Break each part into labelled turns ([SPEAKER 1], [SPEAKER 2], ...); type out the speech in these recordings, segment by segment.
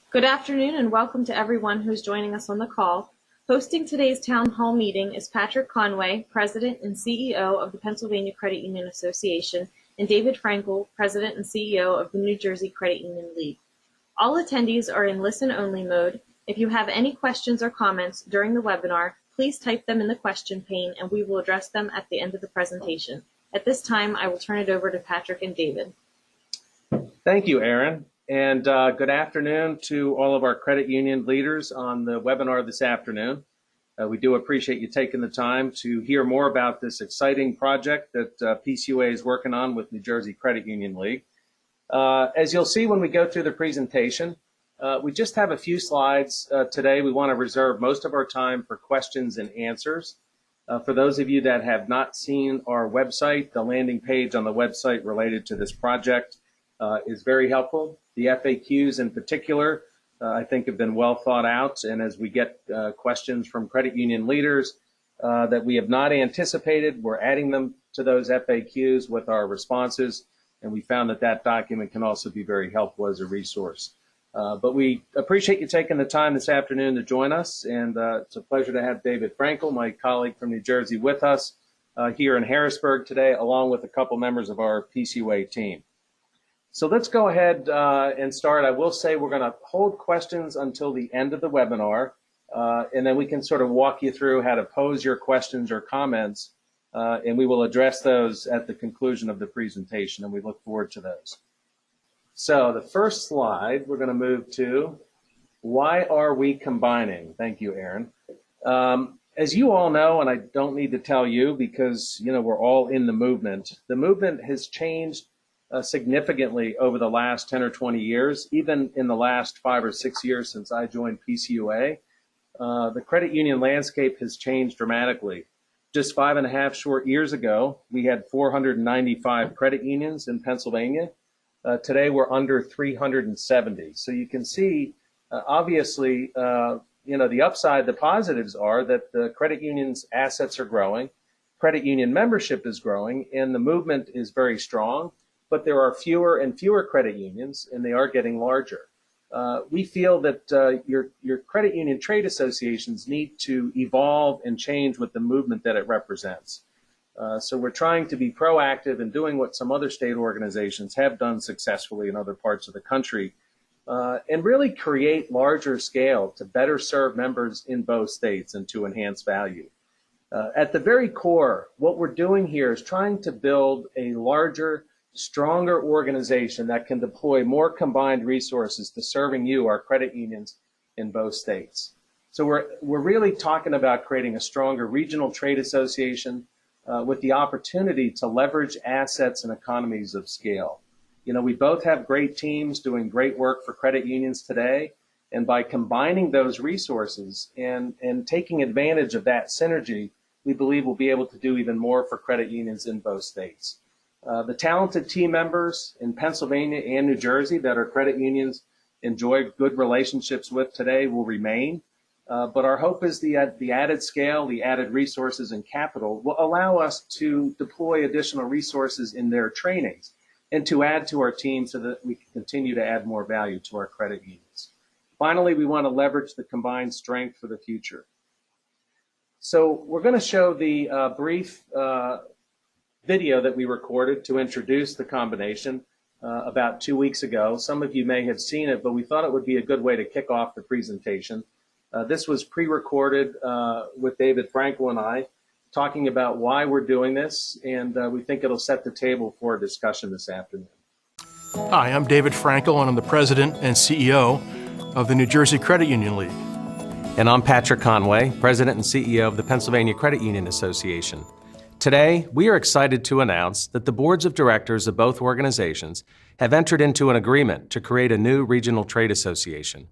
[SPEAKER 1] Good afternoon and welcome to everyone who's joining us on the call. Hosting today's town hall meeting is Patrick Conway, President and CEO of the Pennsylvania Credit Union Association, and David Frankel, President and CEO of the New Jersey Credit Union League. All attendees are in listen-only mode. If you have any questions or comments during the webinar, please type them in the question pane and we will address them at the end of the presentation. At this time, I will turn it over to Patrick and David.
[SPEAKER 2] Thank you, Erin. And good afternoon to all of our credit union leaders on the webinar this afternoon. We do appreciate you taking the time to hear more about this exciting project that PCUA is working on with New Jersey Credit Union League. As you'll see when we go through the presentation, we just have a few slides today. We want to reserve most of our time for questions and answers. For those of you that have not seen our website, the landing page on the website related to this project is very helpful. The FAQs in particular, I think, have been well thought out. And as we get questions from credit union leaders that we have not anticipated, we're adding them to those FAQs with our responses. And we found that that document can also be very helpful as a resource. But we appreciate you taking the time this afternoon to join us. And it's a pleasure to have David Frankel, my colleague from New Jersey, with us here in Harrisburg today, along with a couple members of our PCUA team. So let's go ahead and start. I will say we're going to hold questions until the end of the webinar, and then we can sort of walk you through how to pose your questions or comments, and we will address those at the conclusion of the presentation, and we look forward to those. So the first slide we're going to move to, why are we combining? Thank you, Erin. As you all know, and I don't need to tell you because we're all in the movement has changed significantly over the last 10 or 20 years, even in the last 5 or 6 years since I joined PCUA. The credit union landscape has changed dramatically. Just 5.5 short years ago, we had 495 credit unions in Pennsylvania. Today, we're under 370. So you can see, obviously, the upside, the positives are that the credit union's assets are growing, credit union membership is growing, and the movement is very strong. But there are fewer and fewer credit unions, and they are getting larger. We feel that your credit union trade associations need to evolve and change with the movement that it represents. So we're trying to be proactive in doing what some other state organizations have done successfully in other parts of the country, and really create larger scale to better serve members in both states and to enhance value. At the very core, what we're doing here is trying to build a larger, stronger organization that can deploy more combined resources to serving you, our credit unions, in both states. So we're really talking about creating a stronger regional trade association with the opportunity to leverage assets and economies of scale. We both have great teams doing great work for credit unions today, and by combining those resources and taking advantage of that synergy, we believe we'll be able to do even more for credit unions in both states. The talented team members in Pennsylvania and New Jersey that our credit unions enjoy good relationships with today will remain. But our hope is the added scale, the added resources and capital will allow us to deploy additional resources in their trainings and to add to our team so that we can continue to add more value to our credit unions. Finally, we want to leverage the combined strength for the future. So we're going to show the brief video that we recorded to introduce the combination about 2 weeks ago. Some of you may have seen it, but we thought it would be a good way to kick off the presentation. This was pre-recorded with David Frankel and I, talking about why we're doing this, and we think it'll set the table for a discussion this afternoon.
[SPEAKER 3] Hi, I'm David Frankel, and I'm the President and CEO of the New Jersey Credit Union League.
[SPEAKER 4] And I'm Patrick Conway, President and CEO of the Pennsylvania Credit Union Association. Today, we are excited to announce that the boards of directors of both organizations have entered into an agreement to create a new regional trade association.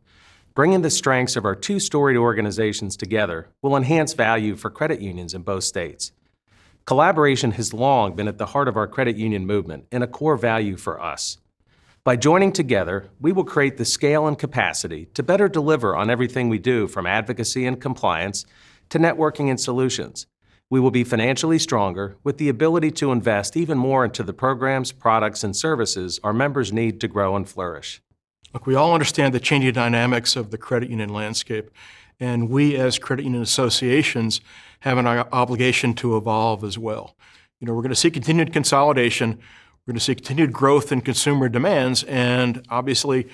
[SPEAKER 4] Bringing the strengths of our two storied organizations together will enhance value for credit unions in both states. Collaboration has long been at the heart of our credit union movement and a core value for us. By joining together, we will create the scale and capacity to better deliver on everything we do, from advocacy and compliance to networking and solutions. We will be financially stronger with the ability to invest even more into the programs, products, and services our members need to grow and flourish.
[SPEAKER 3] Look, we all understand the changing dynamics of the credit union landscape, and we as credit union associations have an obligation to evolve as well. We're going to see continued consolidation, we're going to see continued growth in consumer demands, and obviously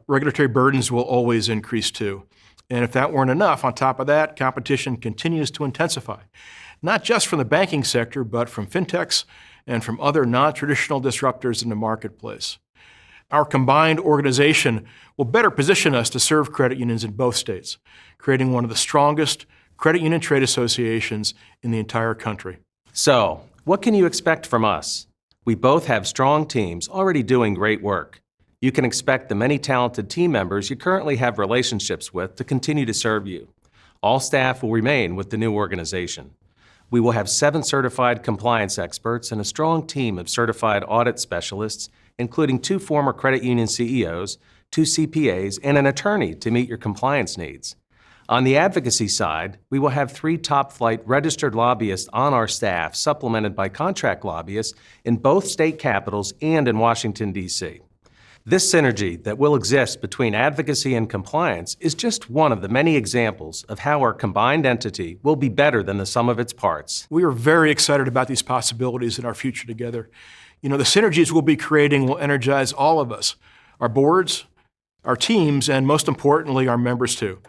[SPEAKER 3] regulatory burdens will always increase too. And if that weren't enough, on top of that, competition continues to intensify, not just from the banking sector, but from fintechs and from other non-traditional disruptors in the marketplace. Our combined organization will better position us to serve credit unions in both states, creating one of the strongest credit union trade associations in the entire country.
[SPEAKER 4] So, what can you expect from us? We both have strong teams already doing great work. You can expect the many talented team members you currently have relationships with to continue to serve you. All staff will remain with the new organization. We will have 7 certified compliance experts and a strong team of certified audit specialists, including 2 former credit union CEOs, 2 CPAs, and an attorney to meet your compliance needs. On the advocacy side, we will have 3 top-flight registered lobbyists on our staff, supplemented by contract lobbyists in both state capitals and in Washington, D.C. This synergy that will exist between advocacy and compliance is just one of the many examples of how our combined entity will be better than the sum of its parts.
[SPEAKER 3] We are very excited about these possibilities in our future together. The synergies we'll be creating will energize all of us, our boards, our teams, and most importantly, our members too.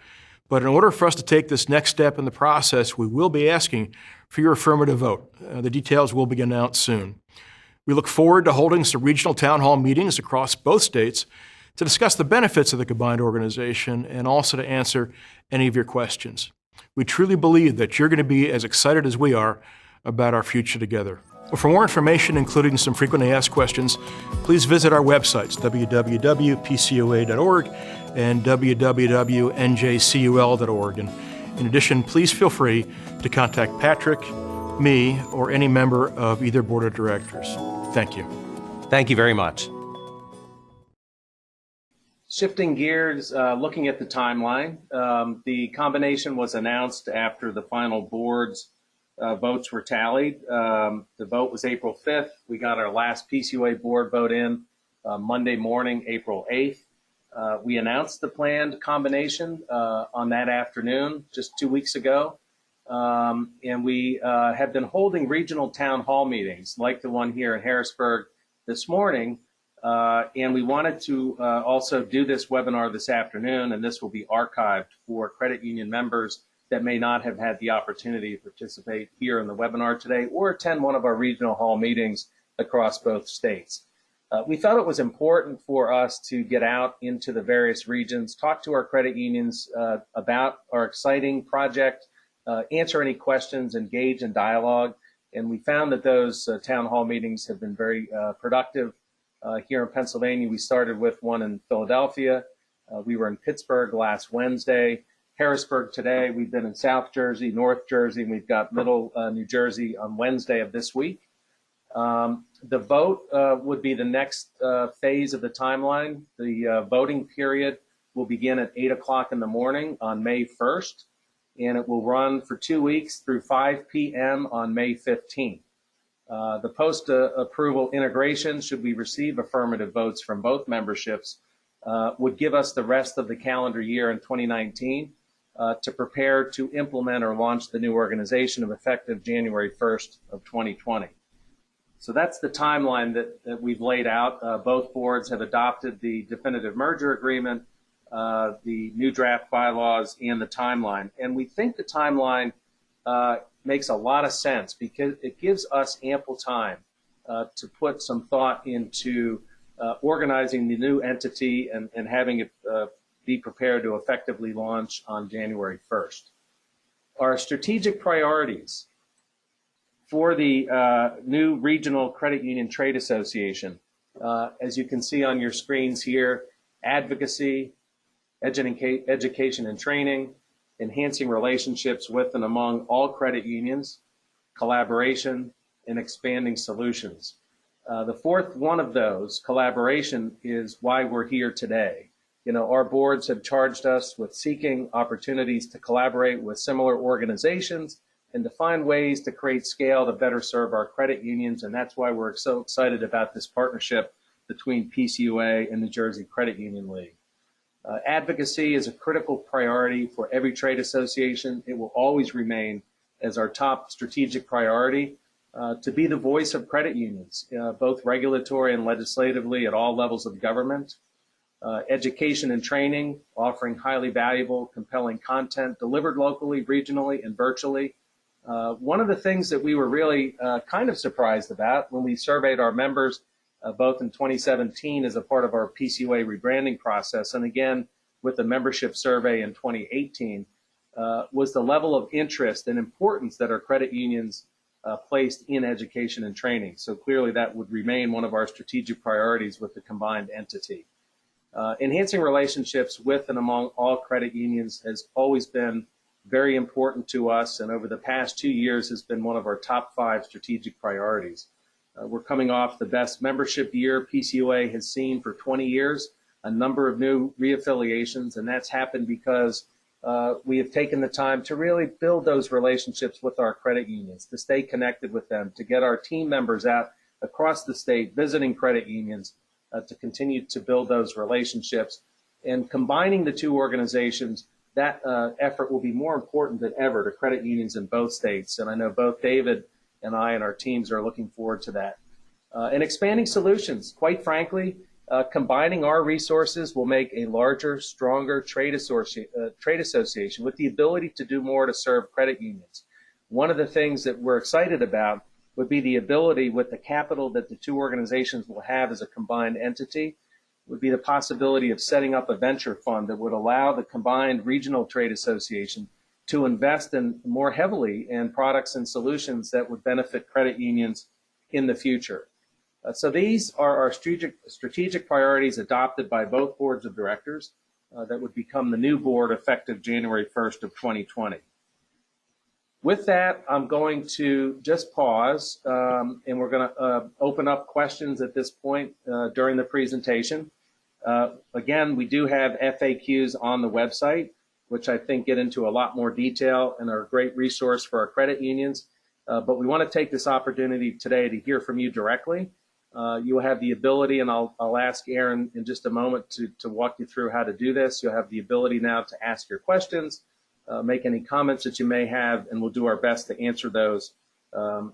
[SPEAKER 3] But in order for us to take this next step in the process, we will be asking for your affirmative vote. The details will be announced soon. We look forward to holding some regional town hall meetings across both states to discuss the benefits of the combined organization and also to answer any of your questions. We truly believe that you're going to be as excited as we are about our future together. Well, for more information, including some frequently asked questions, please visit our websites, www.pcoa.org and www.njcul.org. And in addition, please feel free to contact Patrick, me, or any member of either board of directors. Thank you.
[SPEAKER 4] Thank you very much.
[SPEAKER 2] Shifting gears, looking at the timeline, the combination was announced after the final board's votes were tallied. The vote was April 5th. We got our last PCOA board vote in Monday morning, April 8th. We announced the planned combination on that afternoon, just 2 weeks ago. And we have been holding regional town hall meetings like the one here in Harrisburg this morning. And we wanted to also do this webinar this afternoon, and this will be archived for credit union members that may not have had the opportunity to participate here in the webinar today or attend one of our regional hall meetings across both states. We thought it was important for us to get out into the various regions, talk to our credit unions about our exciting project, answer any questions, engage in dialogue. And we found that those town hall meetings have been very productive. Here in Pennsylvania, we started with one in Philadelphia. We were in Pittsburgh last Wednesday. Harrisburg today. We've been in South Jersey, North Jersey, and we've got Middle New Jersey on Wednesday of this week. The vote would be the next phase of the timeline. The voting period will begin at 8 o'clock in the morning on May 1st. And it will run for 2 weeks through 5 p.m. on May 15th. The post-approval integration, should we receive affirmative votes from both memberships, would give us the rest of the calendar year in 2019 to prepare to implement or launch the new organization effective January 1st of 2020. So that's the timeline that we've laid out. Both boards have adopted the definitive merger agreement, the new draft bylaws, and the timeline. And we think the timeline makes a lot of sense because it gives us ample time to put some thought into organizing the new entity and having it be prepared to effectively launch on January 1st. Our strategic priorities for the new Regional Credit Union Trade Association, as you can see on your screens here, advocacy, education and training, enhancing relationships with and among all credit unions, collaboration, and expanding solutions. The fourth one of those, collaboration, is why we're here today. Our boards have charged us with seeking opportunities to collaborate with similar organizations and to find ways to create scale to better serve our credit unions, and that's why we're so excited about this partnership between PCUA and New Jersey Credit Union League. Advocacy is a critical priority for every trade association. It will always remain as our top strategic priority to be the voice of credit unions, both regulatory and legislatively at all levels of government. Education and training, offering highly valuable, compelling content delivered locally, regionally, and virtually. One of the things that we were really kind of surprised about when we surveyed our members both in 2017 as a part of our PCUA rebranding process and again with the membership survey in 2018 was the level of interest and importance that our credit unions placed in education and training. So clearly that would remain one of our strategic priorities with the combined entity. Enhancing relationships with and among all credit unions has always been very important to us, and over the past 2 years has been one of our top 5 strategic priorities. We're coming off the best membership year PCUA has seen for 20 years, a number of new reaffiliations, and that's happened because we have taken the time to really build those relationships with our credit unions, to stay connected with them, to get our team members out across the state visiting credit unions, to continue to build those relationships. And combining the two organizations, that effort will be more important than ever to credit unions in both states. And I know both David and I and our teams are looking forward to that. And expanding solutions, quite frankly, combining our resources will make a larger, stronger trade association with the ability to do more to serve credit unions. One of the things that we're excited about would be the ability, with the capital that the two organizations will have as a combined entity, would be the possibility of setting up a venture fund that would allow the combined regional trade association to invest in more heavily in products and solutions that would benefit credit unions in the future. So these are our strategic priorities adopted by both boards of directors that would become the new board effective January 1st of 2020. With that, I'm going to just pause and we're going to open up questions at this point during the presentation. Again, we do have FAQs on the website, which I think get into a lot more detail and are a great resource for our credit unions. But we want to take this opportunity today to hear from you directly. You will have the ability, and I'll ask Aaron in just a moment to walk you through how to do this. You'll have the ability now to ask your questions, make any comments that you may have, and we'll do our best to answer those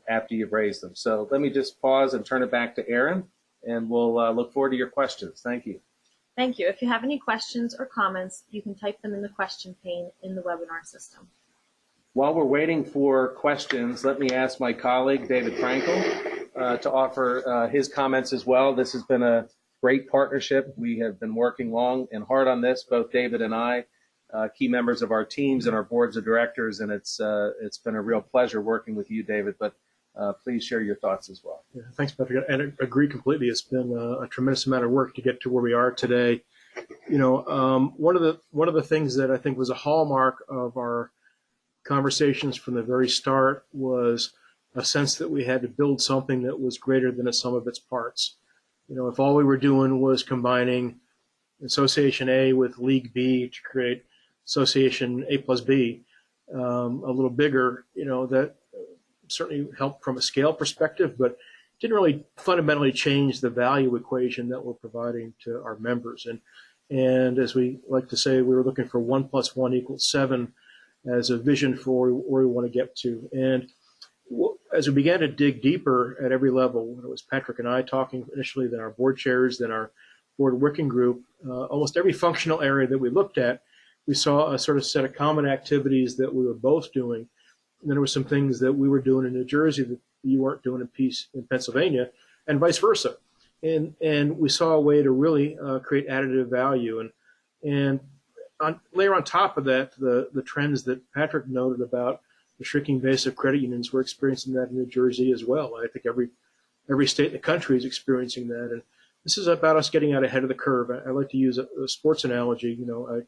[SPEAKER 2] after you've raised them. So let me just pause and turn it back to Aaron, and we'll look forward to your questions. Thank you.
[SPEAKER 1] Thank you. If you have any questions or comments, you can type them in the question pane in the webinar system.
[SPEAKER 2] While we're waiting for questions, let me ask my colleague, David Frankel, to offer his comments as well. This has been a great partnership. We have been working long and hard on this, both David and I, key members of our teams and our boards of directors, and it's been a real pleasure working with you, David, but please share your thoughts as well.
[SPEAKER 3] Yeah, thanks, Patrick. And I agree completely. It's been a tremendous amount of work to get to where we are today. You know, one of the things that I think was a hallmark of our conversations from the very start was a sense that we had to build something that was greater than the sum of its parts. You know, if all we were doing was combining Association A with League B to create Association A plus B, a little bigger, you know, that certainly helped from a scale perspective, but didn't really fundamentally change the value equation that we're providing to our members. And as we like to say, we were looking for 1 + 1 = 7 as a vision for where we want to get to. And as we began to dig deeper at every level, when it was Patrick and I talking initially, then our board chairs, then our board working group, almost every functional area that we looked at, we saw a sort of set of common activities that we were both doing. And then there were some things that we were doing in New Jersey that you weren't doing in Pennsylvania, and vice versa. And we saw a way to really create additive value. And layer on top of that, the trends that Patrick noted about the shrinking base of credit unions, we're experiencing that in New Jersey as well. I think every state in the country is experiencing that. And this is about us getting out ahead of the curve. I like to use a sports analogy. You know,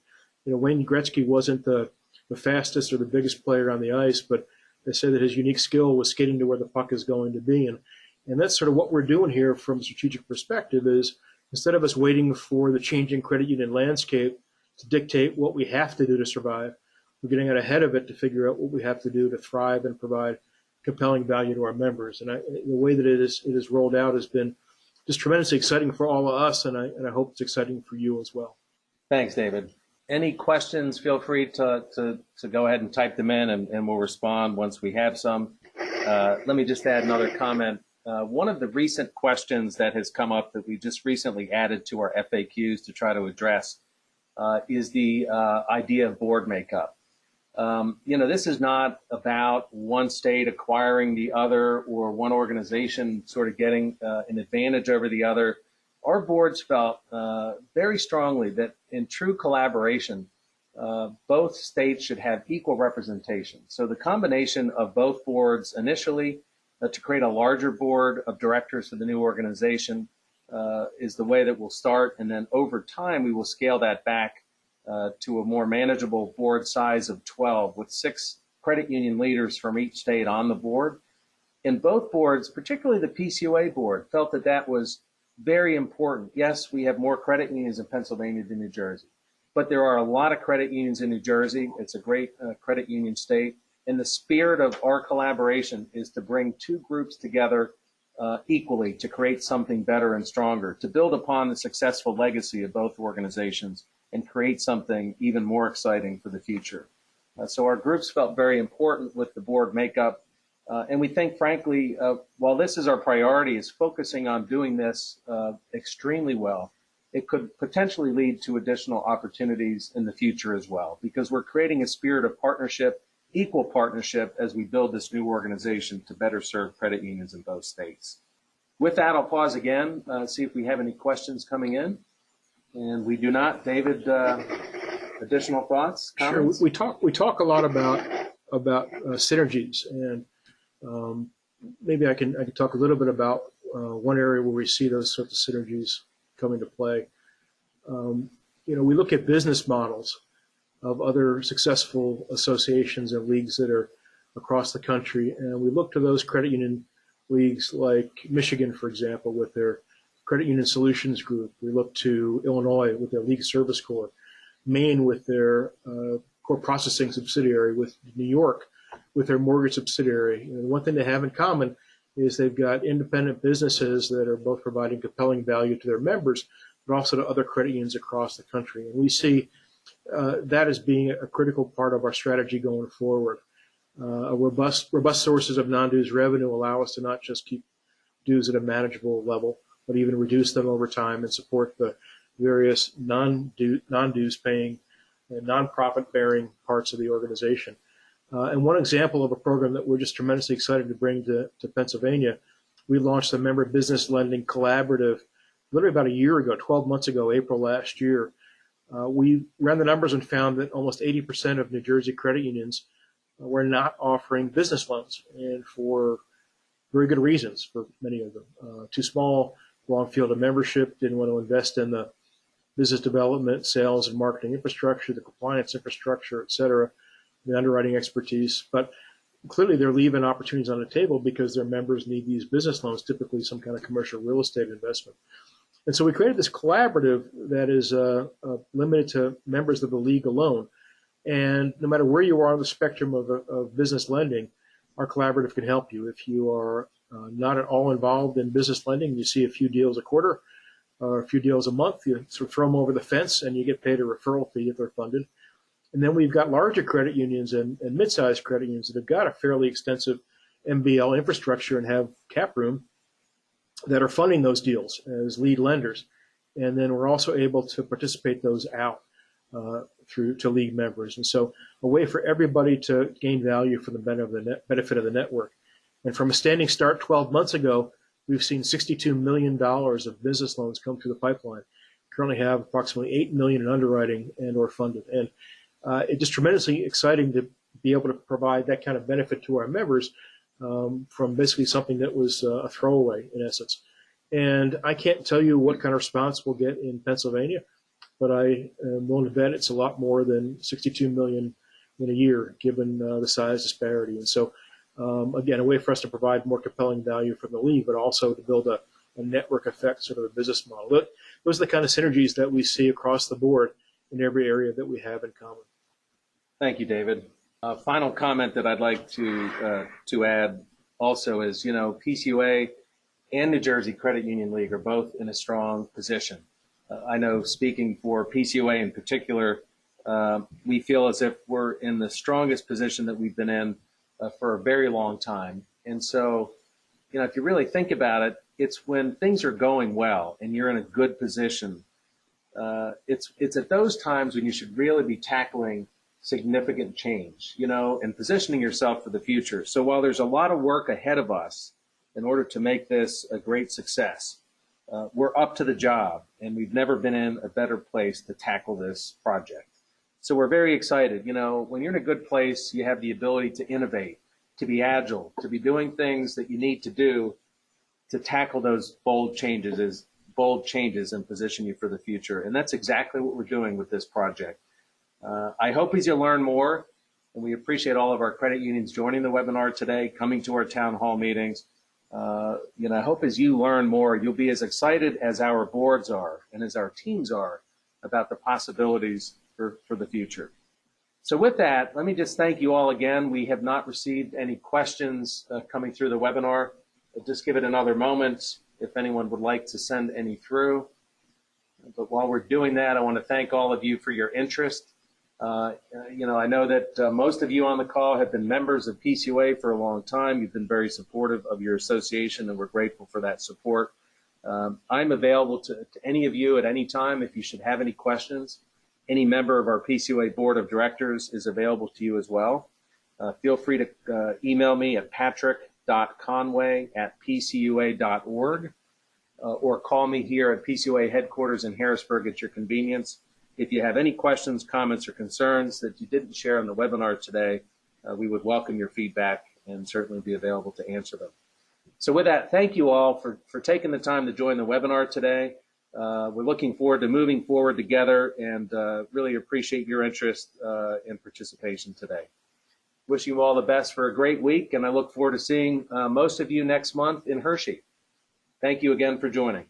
[SPEAKER 3] Wayne Gretzky wasn't the fastest or the biggest player on the ice, but they say that his unique skill was skating to where the puck is going to be. And that's sort of what we're doing here from a strategic perspective is instead of us waiting for the changing credit union landscape to dictate what we have to do to survive, we're getting out ahead of it to figure out what we have to do to thrive and provide compelling value to our members. And the way that it is rolled out has been just tremendously exciting for all of us, and I hope it's exciting for you as well.
[SPEAKER 2] Thanks, David. Any questions, feel free to go ahead and type them in, and we'll respond once we have some. Let me just add another comment. One of the recent questions that has come up that we just recently added to our FAQs to try to address is the idea of board makeup. This is not about one state acquiring the other or one organization sort of getting an advantage over the other. Our boards felt very strongly that in true collaboration, both states should have equal representation. So the combination of both boards initially to create a larger board of directors for the new organization is the way that we'll start. And then over time, we will scale that back to a more manageable board size of 12 with 6 credit union leaders from each state on the board. And both boards, particularly the PCUA board, felt that that was very important. Yes, we have more credit unions in Pennsylvania than New Jersey, but there are a lot of credit unions in New Jersey. It's a great credit union state. And the spirit of our collaboration is to bring 2 groups together equally to create something better and stronger, to build upon the successful legacy of both organizations and create something even more exciting for the future. So our groups felt very important with the board makeup. And we think, frankly, while this is our priority, is focusing on doing this extremely well, it could potentially lead to additional opportunities in the future as well, because we're creating a spirit of partnership, equal partnership, as we build this new organization to better serve credit unions in both states. With that, I'll pause again, see if we have any questions coming in. And we do not. David, additional thoughts, comments?
[SPEAKER 3] Sure. We talk a lot about synergies, and maybe I can talk a little bit about one area where we see those sorts of synergies come into play. We look at business models of other successful associations and leagues that are across the country, and we look to those credit union leagues like Michigan, for example, with their Credit Union Solutions Group. We look to Illinois with their League Service Corps, Maine with their core processing subsidiary, with New York with their mortgage subsidiary. And one thing they have in common is they've got independent businesses that are both providing compelling value to their members, but also to other credit unions across the country. And we see that as being a critical part of our strategy going forward. Robust sources of non-dues revenue allow us to not just keep dues at a manageable level, but even reduce them over time and support the various non-dues paying and non-profit bearing parts of the organization. And one example of a program that we're just tremendously excited to bring to Pennsylvania, we launched the Member Business Lending Collaborative literally about a year ago, 12 months ago, April last year. We ran the numbers and found that almost 80% of New Jersey credit unions were not offering business loans, and for very good reasons for many of them. Too small, long field of membership, didn't want to invest in the business development, sales, and marketing infrastructure, the compliance infrastructure, et cetera, the underwriting expertise. But clearly they're leaving opportunities on the table because their members need these business loans, typically some kind of commercial real estate investment. And so we created this collaborative that is limited to members of the league alone. And no matter where you are on the spectrum of business lending, our collaborative can help you. If you are not at all involved in business lending, you see a few deals a quarter or a few deals a month, you sort of throw them over the fence and you get paid a referral fee if they're funded. And then we've got larger credit unions and mid-sized credit unions that have got a fairly extensive MBL infrastructure and have cap room that are funding those deals as lead lenders. And then we're also able to participate those out through to league members. And so a way for everybody to gain value for the benefit of the network. And from a standing start 12 months ago, we've seen $62 million of business loans come through the pipeline. Currently have approximately $8 million in underwriting and or funded. And it's just tremendously exciting to be able to provide that kind of benefit to our members from basically something that was a throwaway in essence. And I can't tell you what kind of response we'll get in Pennsylvania, but I am willing to bet it's a lot more than $62 million in a year, given the size disparity. And so, again, a way for us to provide more compelling value from the league, but also to build a network effect sort of a business model. Those are the kind of synergies that we see across the board in every area that we have in common.
[SPEAKER 2] Thank you, David. Final comment that I'd like to add also is, PCUA and New Jersey Credit Union League are both in a strong position. I know, speaking for PCUA in particular, we feel as if we're in the strongest position that we've been in for a very long time. And so, if you really think about it, it's when things are going well and you're in a good position. It's at those times when you should really be tackling significant change, and positioning yourself for the future. So while there's a lot of work ahead of us in order to make this a great success, we're up to the job, and we've never been in a better place to tackle this project. So we're very excited. When you're in a good place, you have the ability to innovate, to be agile, to be doing things that you need to do to tackle those bold changes and position you for the future. And that's exactly what we're doing with this project. I hope as you learn more, and we appreciate all of our credit unions joining the webinar today, coming to our town hall meetings. I hope as you learn more, you'll be as excited as our boards are and as our teams are about the possibilities for the future. So with that, let me just thank you all again. We have not received any questions coming through the webinar. I'll just give it another moment if anyone would like to send any through. But while we're doing that, I want to thank all of you for your interest. I know that most of you on the call have been members of PCUA for a long time. You've been very supportive of your association, and we're grateful for that support. I'm available to any of you at any time if you should have any questions. Any member of our PCUA Board of Directors is available to you as well. Feel free to email me at patrick.conway@pcua.org or call me here at PCUA headquarters in Harrisburg at your convenience. If you have any questions, comments, or concerns that you didn't share on the webinar today, we would welcome your feedback and certainly be available to answer them. So with that, thank you all for taking the time to join the webinar today. We're looking forward to moving forward together and really appreciate your interest and participation today. Wish you all the best for a great week, and I look forward to seeing most of you next month in Hershey. Thank you again for joining.